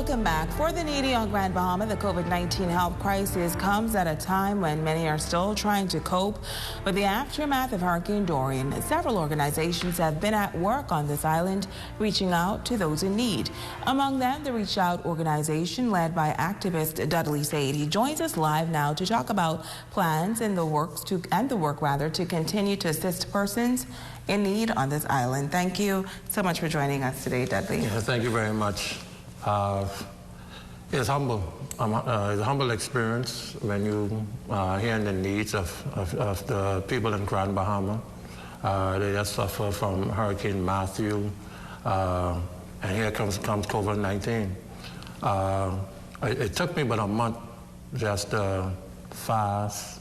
Welcome back. For the needy on Grand Bahama, the COVID-19 health crisis comes at a time when many are still trying to cope with the aftermath of Hurricane Dorian. Several organizations have been at work on this island, reaching out to those in need. Among them, the Reach Out organization led by activist Dudley Seide. He joins us live now to talk about plans and the work to continue to assist persons in need on this island. Thank you so much for joining us today, Dudley. Yeah, thank you very much. It's humble. It's a humble experience when you hear the needs of the people in Grand Bahama. They just suffer from Hurricane Matthew, and here comes COVID-19. It took me about a month just to fast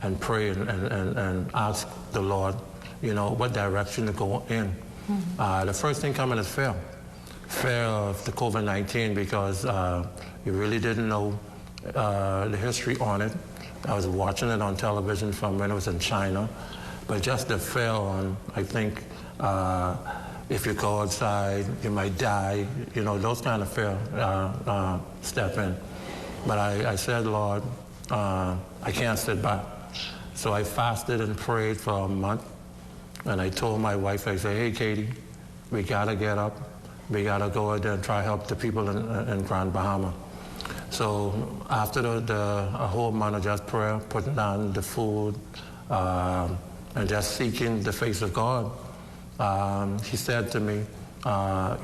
and pray and ask the Lord, you know, what direction to go in. The first thing coming is fear. Fear of the COVID-19 because you really didn't know the history on it. I was watching it on television from when it was in China, but just the fear on, I think, if you go outside, you might die, you know, those kind of fear step in. But I said, Lord, I can't sit back. So I fasted and prayed for a month, and I told my wife, I said, hey, Katie, we gotta get up. We gotta go out there and try to help the people in Grand Bahama. So after a whole month of just prayer, putting down the food, and just seeking the face of God, he said to me,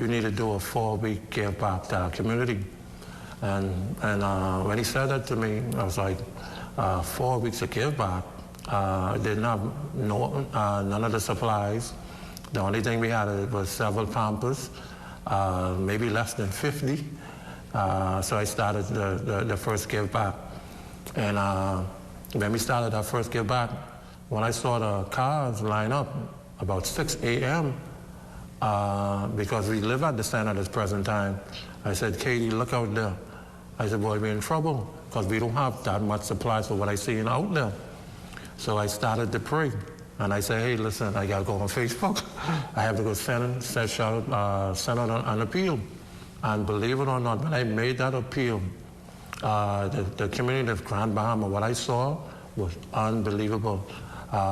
you need to do a 4-week give back to our community. And when he said that to me, I was like, 4 weeks of give back. Didn't have none of the supplies. The only thing we had was several Pampers. Maybe less than 50. So I started the first give back. And when we started our first give back, when I saw the cars line up about 6 a.m., because we live at the center at this present time, I said, Katie, look out there. I said, boy, we're in trouble because we don't have that much supplies for what I see out there. So I started to pray. And I said, hey, listen, I got to go on Facebook. I have to go send out an appeal. And believe it or not, when I made that appeal, the community of Grand Bahama, what I saw was unbelievable.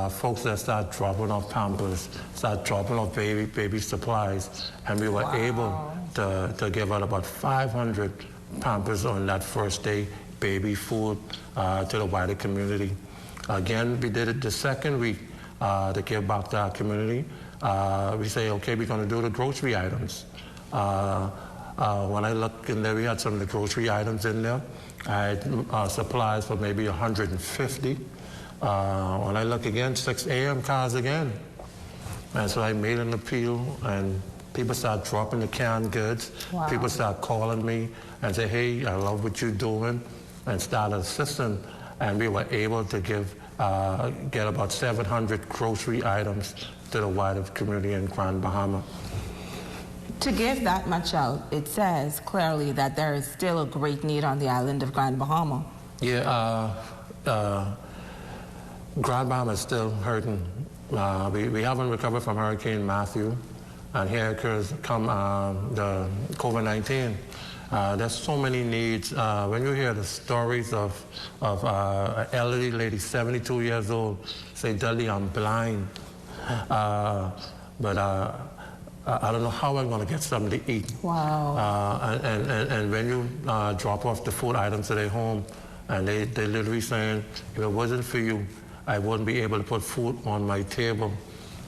Folks that start dropping off Pampers, start dropping off baby supplies, and we were able to give out about 500 Pampers on that first day, baby food to the wider community. Again, we did it the second week. To give back to our community. We say, okay, we're going to do the grocery items. When I look in there, we had some of the grocery items in there. I had supplies for maybe 150. When I look again, 6 a.m. cars again. And so I made an appeal, and people start dropping the canned goods. Wow. People start calling me and say, hey, I love what you're doing, and start assisting. And we were able to get about 700 grocery items to the wider community in Grand Bahama. To give that much out, it says clearly that there is still a great need on the island of Grand Bahama. Yeah, Grand Bahama is still hurting. We haven't recovered from Hurricane Matthew, and here come the COVID-19. There's so many needs. When you hear the stories of an elderly lady, 72 years old, say, Dudley, I'm blind, but I don't know how I'm going to get something to eat. Wow. And when you drop off the food items to their home, and they literally saying, if it wasn't for you, I wouldn't be able to put food on my table.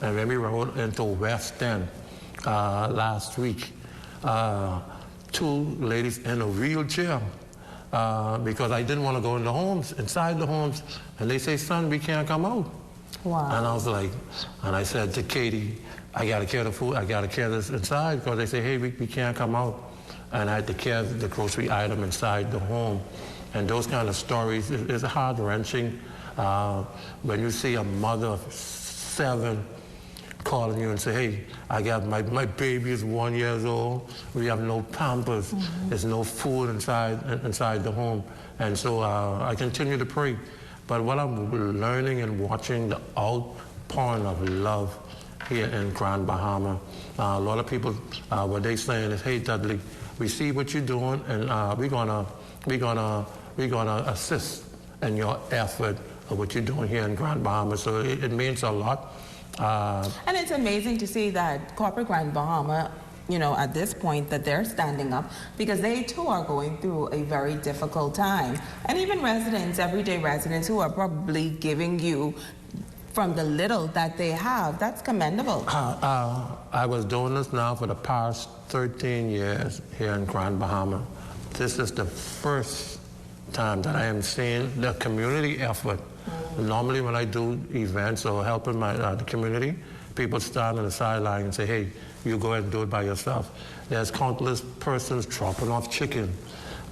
And when we rode into West End last week, 2 ladies in a wheelchair because I didn't want to go in the homes, inside the homes, and they say, son, we can't come out. Wow. And I was like, and I said to Katie, I got to carry the food, I got to carry this inside, because they say, hey, we can't come out. And I had to carry the grocery item inside the home. And those kind of stories is heart-wrenching when you see a mother of 7 calling you and say, hey, I got my baby is 1 year old. We have no Pampers. There's no food inside the home. And so I continue to pray. But what I'm learning and watching, the outpouring of love here in Grand Bahama. A lot of people, what they're saying is, hey, Dudley, we see what you're doing, and we're gonna assist in your effort of what you're doing here in Grand Bahama. So it means a lot. And it's amazing to see that corporate Grand Bahama, at this point, that they're standing up, because they too are going through a very difficult time. And even residents, everyday residents, who are probably giving you from the little that they have, that's commendable. I was doing this now for the past 13 years here in Grand Bahama. This is the first time that I am seeing the community effort. Normally when I do events or helping the community, people stand on the sideline and say, hey, you go ahead and do it by yourself. There's countless persons dropping off chicken,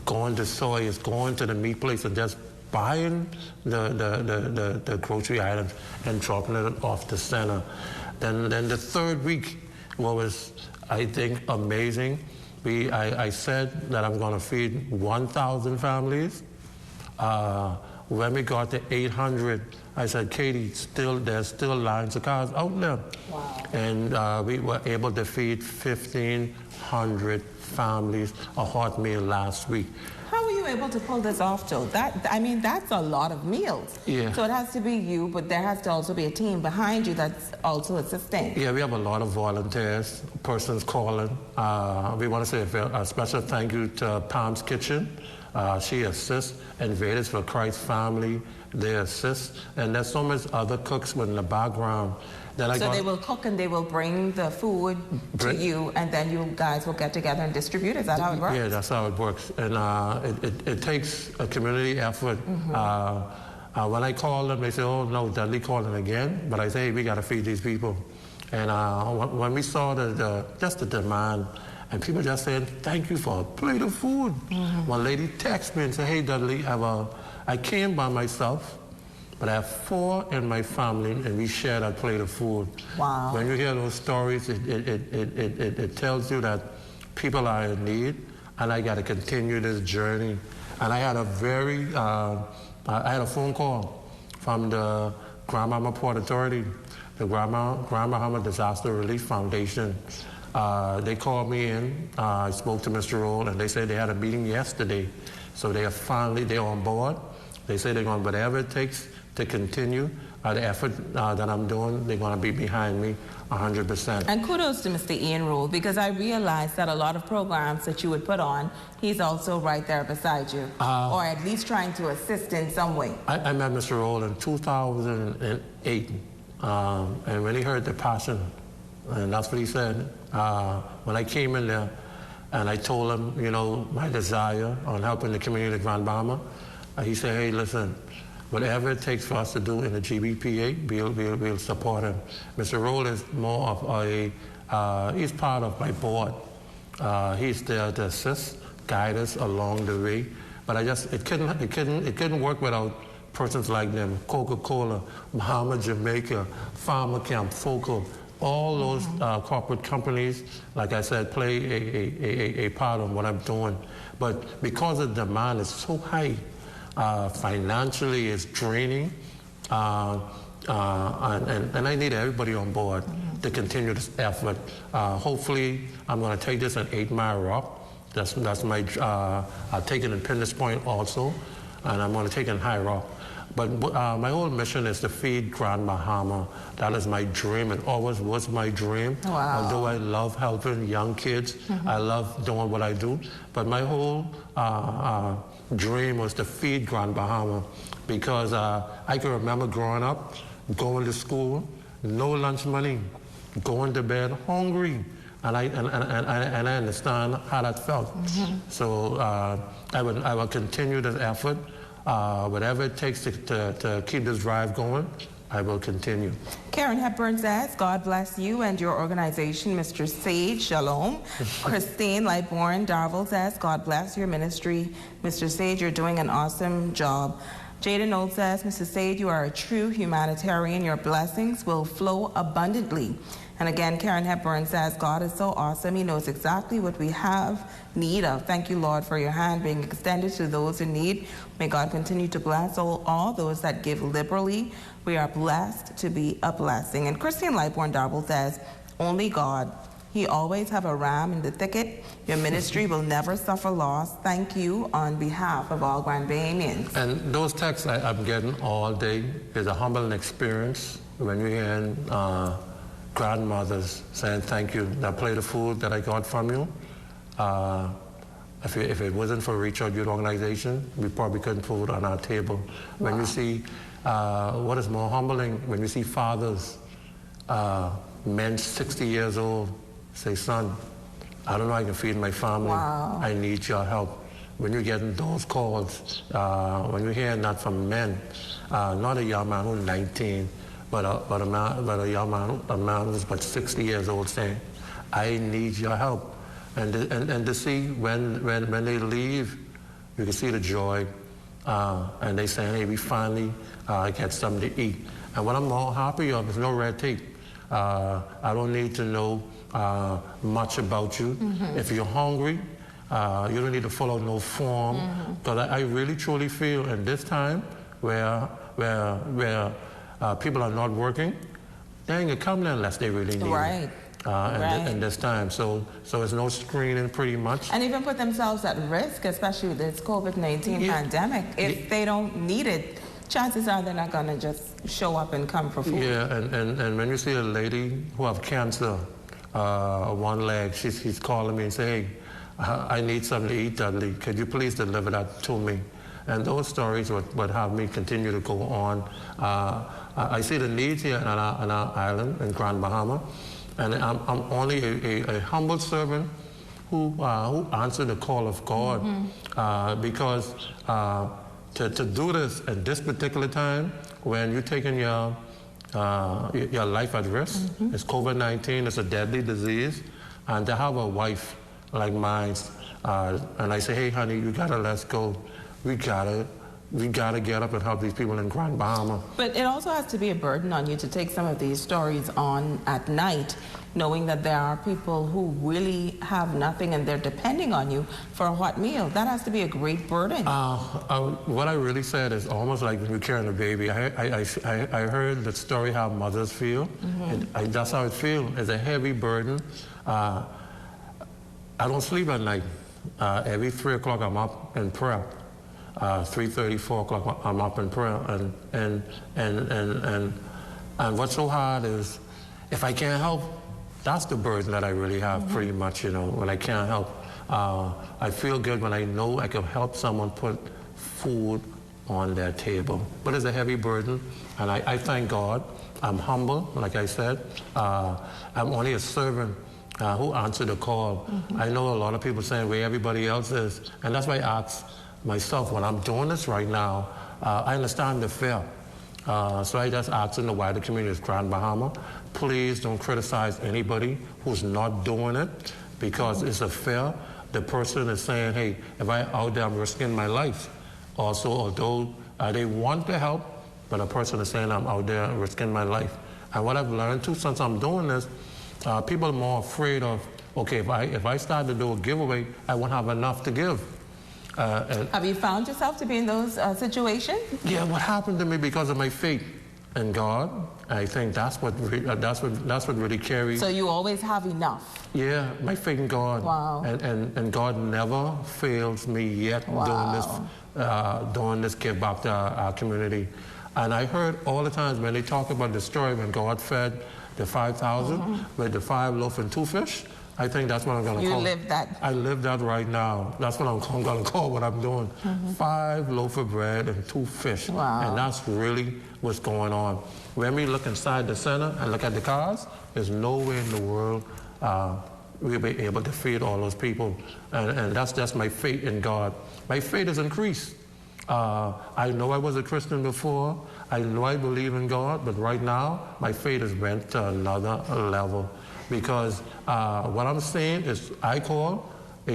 going to soys, going to the meat place and just buying the grocery items and dropping it off the center. Then the third week, what was, I think, amazing, I said that I'm going to feed 1,000 families. When we got to 800, I said, Katie, there's still lines of cars out there. Wow. And we were able to feed 1,500 families a hot meal last week. How were you able to pull this off, Joe? That's a lot of meals. Yeah. So it has to be you, but there has to also be a team behind you that's also assisting. Yeah, we have a lot of volunteers, persons calling. We want to say a special thank you to Palm's Kitchen. She assists. Invaders for Christ Family, they assist. And there's so much other cooks in the background. So they will cook and they will bring the food to you, and then you guys will get together and distribute. Is that how it works? Yeah, that's how it works. And it takes a community effort. When I call them, they say, oh, no, Dudley calling again. But I say, hey, we got to feed these people. And when we saw just the demand, and people just saying, thank you for a plate of food. One lady texted me and said, hey, Dudley, I came by myself, but I have 4 in my family, and we share that plate of food. Wow. When you hear those stories, it tells you that people are in need, and I got to continue this journey. And I had a phone call from the Grand Bahama Port Authority, the Grand Bahama Disaster Relief Foundation. They called me in. I spoke to Mr. Roll, and they said they had a meeting yesterday. So they're on board. They say they're going, whatever it takes to continue the effort that I'm doing, they're going to be behind me 100%. And kudos to Mr. Ian Rule, because I realized that a lot of programs that you would put on, he's also right there beside you, or at least trying to assist in some way. I met Mr. Roll in 2008, and when he heard the passion, and that's what he said, when I came in there and I told him, my desire on helping the community of Grand Bahama, he said, hey, listen, whatever it takes for us to do in the GBPA, we'll support him. Mr. Roll is more of he's part of my board. He's there to assist, guide us along the way. But it couldn't work without persons like them, Coca-Cola, Bahama Jamaica, Farmer Camp, Focal. All those corporate companies, like I said, play a part of what I'm doing. But because the demand is so high, financially it's draining, and I need everybody on board to continue this effort. Hopefully, I'm going to take this an 8 Mile Rock. That's my, I'll take it in Pinder's Point also, and I'm going to take it in High Rock. But my whole mission is to feed Grand Bahama. That is my dream. It always was my dream. Wow. Although I love helping young kids, I love doing what I do. But my whole dream was to feed Grand Bahama, because I can remember growing up, going to school, no lunch money, going to bed hungry. And I understand how that felt. So I will continue this effort. Whatever it takes to keep this drive going, I will continue. Karen Hepburn says, God bless you and your organization, Mr. Seide, shalom. Christine Lightborn Darville says, God bless your ministry. Mr. Seide, you're doing an awesome job. Jada Knoll says, Mr. Seide, you are a true humanitarian. Your blessings will flow abundantly. And again, Karen Hepburn says, God is so awesome. He knows exactly what we have need of. Thank you, Lord, for your hand being extended to those in need. May God continue to bless all those that give liberally. We are blessed to be a blessing. And Christine Lightborn Darble says, only God He always have a ram in the thicket. Your ministry will never suffer loss. Thank you on behalf of all Grand Bahamians. And those texts I'm getting all day is a humbling experience when you're hearing grandmothers saying thank you. That plate of food that I got from you, if it wasn't for Reach Out Youth Organization, we probably couldn't put it on our table. Wow. When you see, what is more humbling, when you see fathers, men 60 years old, say, son, I don't know how I can feed my family. Wow. I need your help. When you're getting those calls, when you're hearing that from men, not a young man who's 19, but a young man, a man who's but 60 years old saying, I need your help. And to see when they leave, you can see the joy, and they say, hey, we finally get something to eat. And what I'm more happy of is no red tape. I don't need to know much about you. Mm-hmm. If you're hungry, you don't need to fill out no form. Because I really truly feel in this time where people are not working, they ain't gonna come there unless they really need it. In this time. So it's no screening pretty much. And even put themselves at risk, especially with this COVID-19 pandemic. If they don't need it, chances are they're not going to just show up and come for food. Yeah, and when you see a lady who have cancer, one leg, she's calling me and saying, hey, I need something to eat, Dudley. Could you please deliver that to me? And those stories would have me continue to go on. I see the needs here on our island in Grand Bahama. And I'm only a humble servant who answered the call of God. Because to do this at this particular time, when you're taking your life at risk, it's COVID-19, it's a deadly disease, and to have a wife like mine, and I say, hey, honey, you gotta let's go. We gotta get up and help these people in Grand Bahama. But it also has to be a burden on you to take some of these stories on at night, knowing that there are people who really have nothing and they're depending on you for a hot meal. That has to be a great burden. What I really said is almost like when you're carrying a baby. I heard the story how mothers feel. And that's how it feels. It's a heavy burden. I don't sleep at night. Every 3 o'clock I'm up in prayer. 3:30, 4 o'clock I'm up in prayer. And what's so hard is if I can't help, that's the burden that I really have pretty much, when I can't help. I feel good when I know I can help someone put food on their table. But it's a heavy burden, and I thank God. I'm humble, like I said. I'm only a servant who answered the call. I know a lot of people saying where everybody else is, and that's why I ask myself, when I'm doing this right now, I understand the fear. So I just ask in the wider community of Grand Bahama, please don't criticize anybody who's not doing it, because it's a fear. The person is saying, hey, if I'm out there, I'm risking my life. Also, although they want to help, but a person is saying I'm out there risking my life. And what I've learned too, since I'm doing this, people are more afraid of, okay, if I start to do a giveaway, I won't have enough to give. Have you found yourself to be in those situations? Yeah, what happened to me because of my faith in God, I think that's what really carries. So you always have enough? Yeah, my faith in God. Wow. And God never fails me yet doing this give back to our community. And I heard all the times when they talk about the story when God fed the 5,000 with the 5 loaves and 2 fish. I think that's what I'm going to call it. You live that? I live that right now. That's what I'm going to call what I'm doing. 5 loaves of bread and 2 fish. Wow. And that's really what's going on. When we look inside the center and look at the cars, there's no way in the world we'll be able to feed all those people. And that's my faith in God. My faith has increased. I know I was a Christian before. I know I believe in God. But right now, my faith has went to another level. Because what I'm saying is I call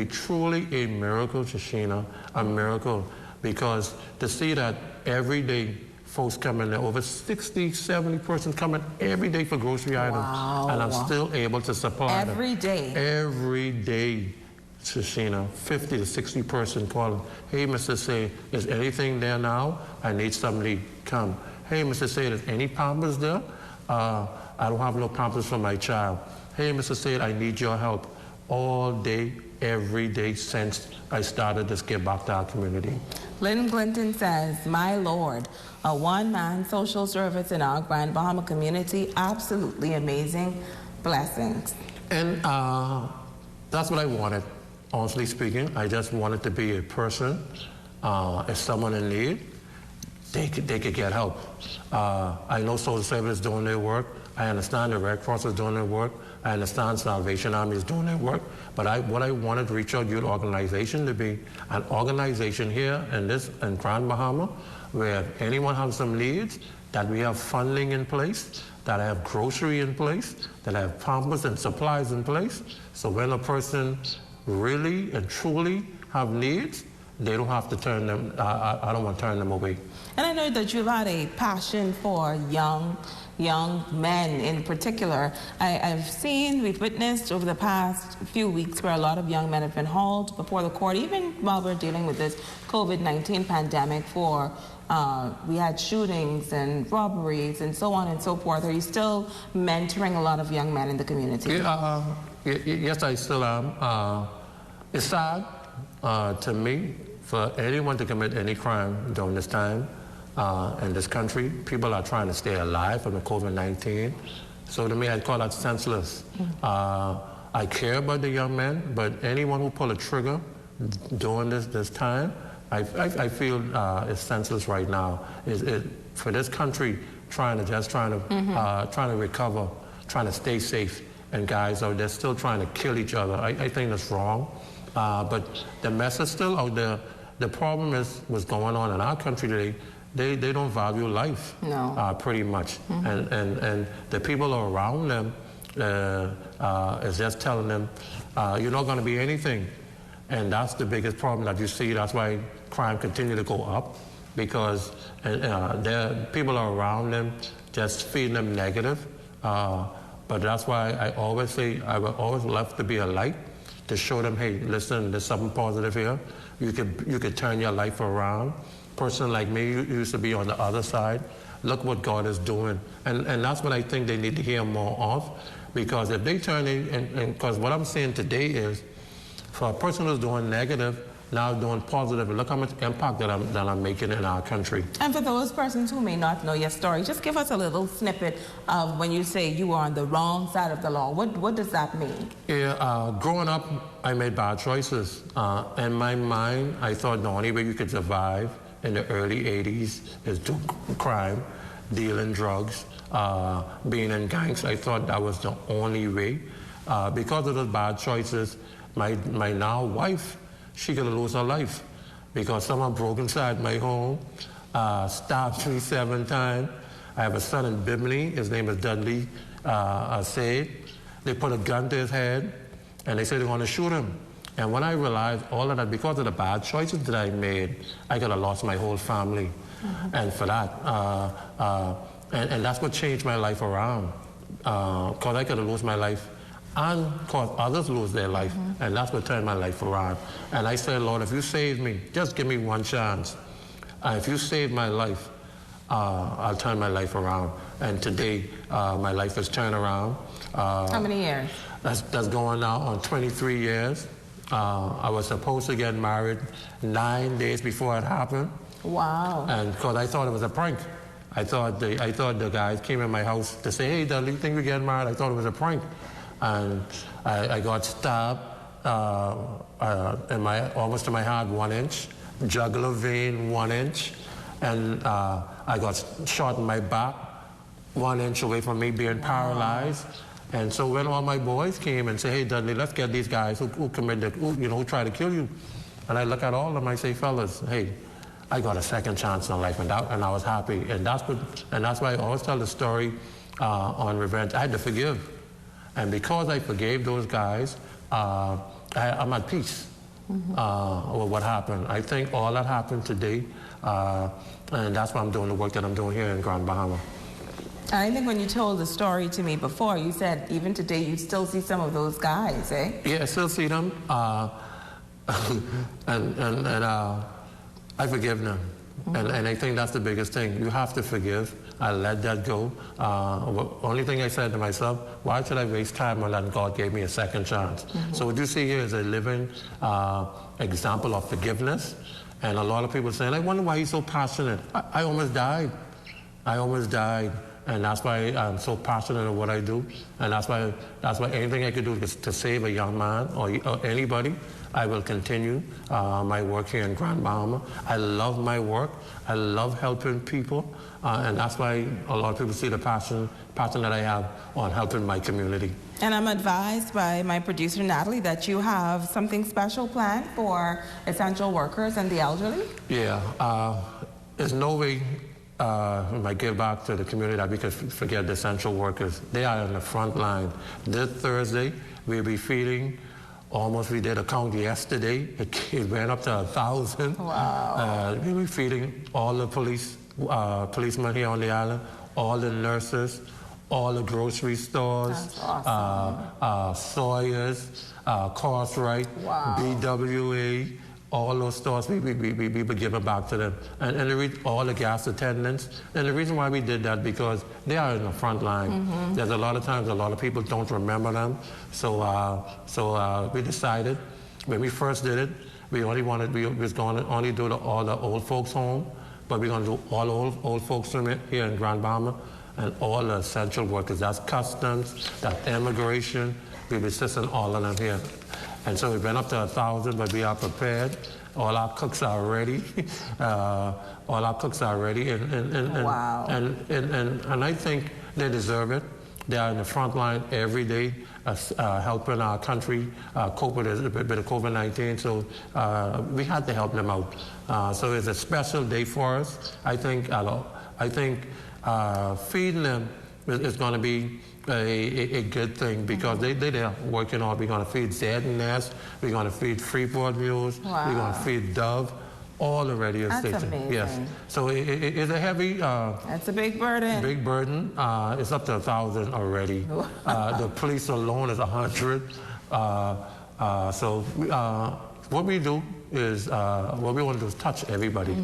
truly a miracle, Shashina, a miracle. Because to see that every day folks come in there, over 60, 70 persons coming every day for grocery items. And I'm still able to supply them. Every day? Every day, Shashina, 50 to 60 persons calling. Hey, Mr. Seide, is anything there now? I need somebody to come. Hey, Mr. Seide, is any Pampers there? I don't have no Pampers for my child. hey, Mr. Seide, I need your help all day, every day since I started this Give Back to Our Community. Lynn Clinton says, my Lord, a one-man social service in our Grand Bahama community, absolutely amazing. Blessings. And that's what I wanted, honestly speaking. I just wanted to be a person, if someone in need, they could get help. I know social service is doing their work. I understand the Red Cross is doing their work. I understand Salvation Army is doing their work. But what I wanted to reach out youth organization to be an organization here in Grand Bahama, where if anyone has some needs, that we have funding in place, that I have grocery in place, that I have pampers and supplies in place. So when a person really and truly have needs, they don't have to turn them, I don't want to turn them away. And I know that you've had a passion for young men in particular. We've witnessed over the past few weeks where a lot of young men have been hauled before the court, even while we're dealing with this COVID-19 pandemic we had shootings and robberies and so on and so forth. Are you still mentoring a lot of young men in the community? Yes, I still am. It's sad to me for anyone to commit any crime during this time in this country. People are trying to stay alive from the COVID-19. So to me, I call that senseless. I care about the young men, but anyone who pull a trigger during this time, I feel it's senseless right now. For this country trying to recover, trying to stay safe, and guys out there still trying to kill each other. I think that's wrong. But the mess is still out there. The problem is what's going on in our country today. They don't value life, pretty much. And the people around them is just telling them, you're not going to be anything. And that's the biggest problem that you see. That's why crime continue to go up, because people are around them just feeding them negative. But that's why I always say I would always love to be a light to show them, hey, listen, there's something positive here. You could turn your life around. Person like me used to be on the other side. Look what God is doing. And that's what I think they need to hear more of, because if they turn in, because what I'm saying today is, for a person who's doing negative, now doing positive, look how much impact that I'm making in our country. And for those persons who may not know your story, just give us a little snippet of when you say you are on the wrong side of the law. What does that mean? Yeah, growing up, I made bad choices. In my mind, I thought the only way you could survive in the early 80s is do crime, dealing drugs, being in gangs. I thought that was the only way. Because of those bad choices, my now wife, she could lose her life because someone broke inside my home, stabbed me 7 times. I have a son in Bimini. His name is Dudley Seide. They put a gun to his head, and they said they're going to shoot him. And when I realized all of that, because of the bad choices that I made, I could have lost my whole family. And for that, and that's what changed my life around. Because I could have lost my life and cause others lose their life. And that's what turned my life around. And I said, Lord, if you save me, just give me one chance. If you save my life, I'll turn my life around. And today, my life has turned around. How many years? That's going now on 23 years. I was supposed to get married 9 days before it happened. Wow. And because I thought it was a prank. I thought the guys came in my house to say, hey, Dudley, you think we're getting married? I thought it was a prank. And I got stabbed almost to my heart, 1 inch, jugular vein, 1 inch, and I got shot in my back, 1 inch away from me being paralyzed. And so when all my boys came and said, hey, Dudley, let's get these guys who try to kill you. And I look at all of them, I say, fellas, hey, I got a second chance in life, and I was happy. And that's why I always tell the story on revenge. I had to forgive. And because I forgave those guys, I'm at peace with what happened. I think all that happened today, and that's why I'm doing the work that I'm doing here in Grand Bahama. I think when you told the story to me before, you said even today you still see some of those guys, eh? Yeah, I still see them, and I forgive them. And I think that's the biggest thing. You have to forgive. I let that go. Only thing I said to myself, why should I waste time when God gave me a second chance? So what you see here is a living example of forgiveness. And a lot of people saying, I wonder why he's so passionate. I almost died. I almost died. And that's why I'm so passionate in what I do. And that's why anything I could do to save a young man or anybody, I will continue my work here in Grand Bahama. I love my work. I love helping people. And that's why a lot of people see the passion that I have on helping my community. And I'm advised by my producer, Natalie, that you have something special planned for essential workers and the elderly? Yeah. There's no way when I give back to the community that we could forget the essential workers. They are on the front line. This Thursday, we'll be feeding we did a count yesterday. It went up to 1,000. Wow. We'll be feeding all the policemen here on the island, all the nurses, all the grocery stores, That's awesome. Sawyers, Cartwright, Wow. BWA, all those stores, we be giving back to them. And all the gas attendants. And the reason why we did that, because they are in the front line. There's a lot of times, a lot of people don't remember them. So we decided, when we first did it, we was going to only do all the old folks home, but we're going to do all old folks here in Grand Bahama, and all the essential workers. That's customs, that's immigration. We'll be assisting all of them here. And so we went up to 1,000, but we are prepared. All our cooks are ready. All our cooks are ready. Wow. And I think they deserve it. They are in the front line every day, helping our country cope with the COVID-19. So we had to help them out. So it's a special day for us. I think feeding them is going to be a good thing, because they're working on. We're going to feed Zed and Nest. We're going to feed Freeport Mules. Wow. We're going to feed Dove. All the radio stations. That's amazing. Yes. So it's a heavy. That's a big burden. Big burden. It's up to 1,000 already. The police alone is 100. What we do is, what we want to do is touch everybody.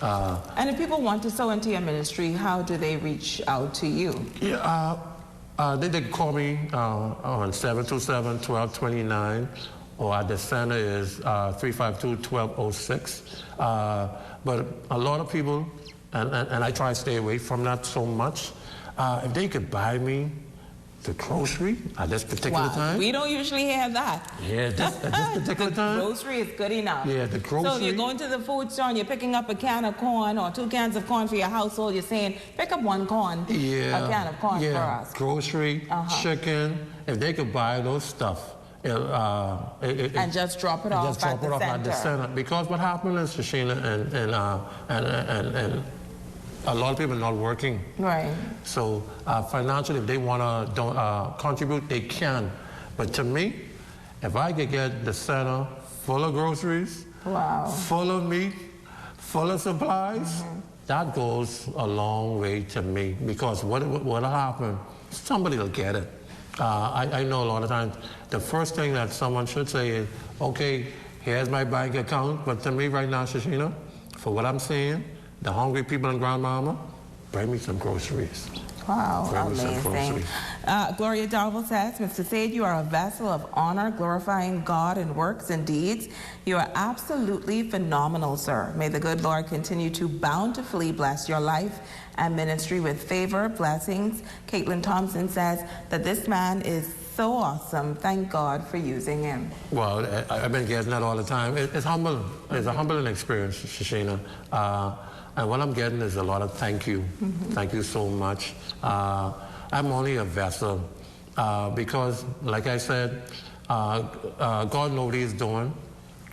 And if people want to sow into your ministry, how do they reach out to you? Yeah, they can call me on 727-1229, or at the center is 352-1206. But a lot of people, and I try to stay away from that so much, if they could buy me the grocery at this particular time. We don't usually have that. Yeah, at this particular time. The grocery is good enough. Yeah, the grocery. So if you're going to the food store and you're picking up a can of corn or 2 cans of corn for your household, you're saying, pick up 1 corn, a can of corn for us. Grocery, chicken, if they could buy those stuff. And just drop it off at the center. Because what happened is, Shashina, and a lot of people are not working. Right. So financially, if they want to contribute, they can. But to me, if I could get the center full of groceries, full of meat, full of supplies, that goes a long way to me. Because what'll happen, somebody will get it. I know a lot of times, the first thing that someone should say is, okay, here's my bank account. But to me right now, Shashina, for what I'm seeing, the hungry people in Grand Bahama, bring me some groceries. Wow, amazing. Gloria Dalval says, Mr. Seide, you are a vessel of honor, glorifying God in works and deeds. You are absolutely phenomenal, sir. May the good Lord continue to bountifully bless your life and ministry with favor, blessings. Caitlin Thompson says that this man is so awesome. Thank God for using him. Well, I've been getting that all the time. It's humbling. It's a humbling experience, Shashina. And what I'm getting is a lot of thank you. Thank you so much. I'm only a vessel because, like I said, God knows what he's doing.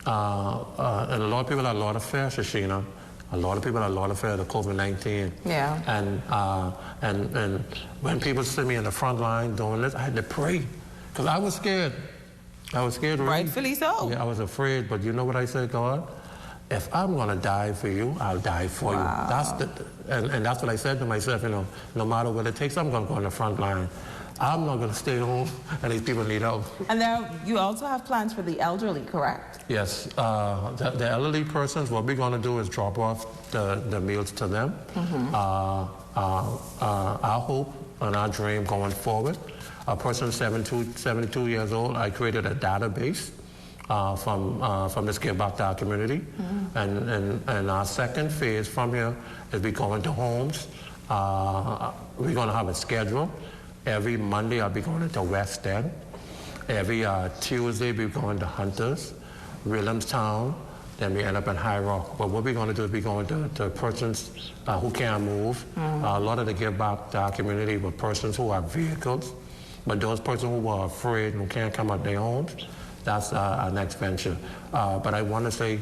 And a lot of people are a lot of fear, Shashina. A lot of people are a lot of fear of COVID-19. Yeah. And when people see me in the front line doing this, I had to pray because I was scared. I was scared. Rightfully so. Yeah, I was afraid. But you know what I said, God? If I'm going to die for you, I'll die for you. And that's what I said to myself, no matter what it takes, I'm going to go on the front line. I'm not going to stay home, and these people need help. And you also have plans for the elderly, correct? Yes. The elderly persons, what we're going to do is drop off the meals to them. Our hope and our dream going forward, a person 72 years old, I created a database from this Give Back to Our community. And our second phase from here is we go into homes. We're going to have a schedule. Every Monday I'll be going into West End. Every Tuesday we're going to Hunters, Williamstown, then we end up in High Rock. But what we're going to do is we're going to persons who can't move. A lot of the Give Back to Our community were persons who have vehicles, but those persons who are afraid and who can't come out their homes, that's our next venture. But I want to say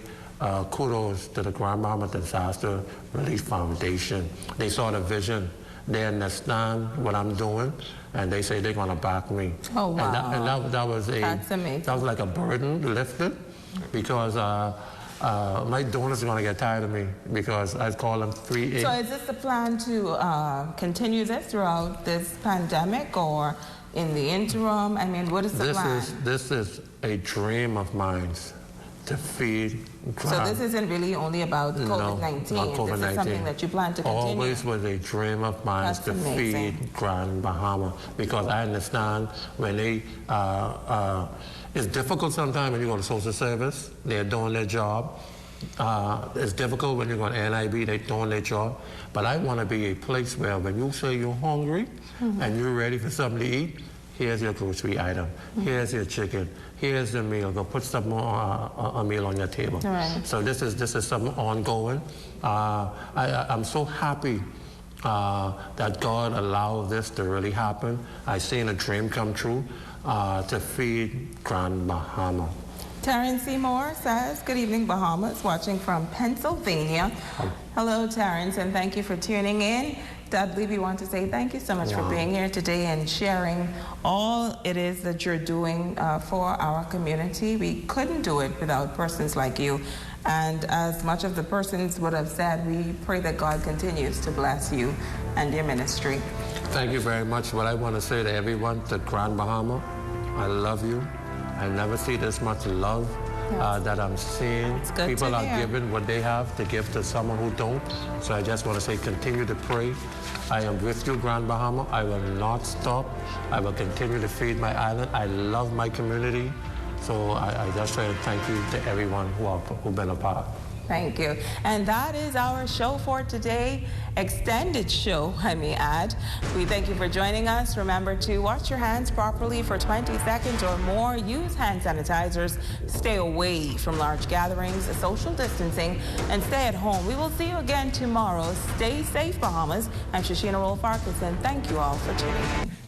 kudos to the Grand Bahama Disaster Relief Foundation. They saw the vision. They understand what I'm doing, and they say they're going to back me. Oh, wow. And that was That's amazing. That was like a burden lifted, because my donors are going to get tired of me, because I call them 3A. So is this the plan to continue this throughout this pandemic, or in the interim? I mean, what is the plan? This is a dream of mine, to feed. So this isn't really only about COVID-19. No, not COVID-19. This is something that you plan to continue. Always was a dream of mine. That's to amazing. Feed Grand Bahama, because I understand when they it's difficult sometimes when you go to social service. They're doing their job. It's difficult when you go to NIB. They're doing their job. But I want to be a place where when you say you're hungry and you're ready for something to eat, here's your grocery item. Here's your chicken. Here's the meal. Go put some more a meal on your table. Right. So this is something ongoing. I'm so happy that God allowed this to really happen. I seen a dream come true to feed Grand Bahama. Terrence Seymour says, good evening, Bahamas, watching from Pennsylvania. Hello, Terrence, and thank you for tuning in. Dudley, we want to say thank you so much for being here today and sharing all it is that you're doing for our community. We couldn't do it without persons like you. And as much of the persons would have said, we pray that God continues to bless you and your ministry. Thank you very much. What I want to say to everyone, to Grand Bahama, I love you. I never see this much love that I'm seeing. People are giving what they have to give to someone who don't. So I just want to say, continue to pray. I am with you, Grand Bahama. I will not stop. I will continue to feed my island. I love my community. So I just say thank you to everyone who've been a part. Thank you. And that is our show for today. Extended show, I may add. We thank you for joining us. Remember to wash your hands properly for 20 seconds or more. Use hand sanitizers. Stay away from large gatherings, social distancing, and stay at home. We will see you again tomorrow. Stay safe, Bahamas. I'm Shoshana Rolf-Farquharson. Thank you all for tuning in.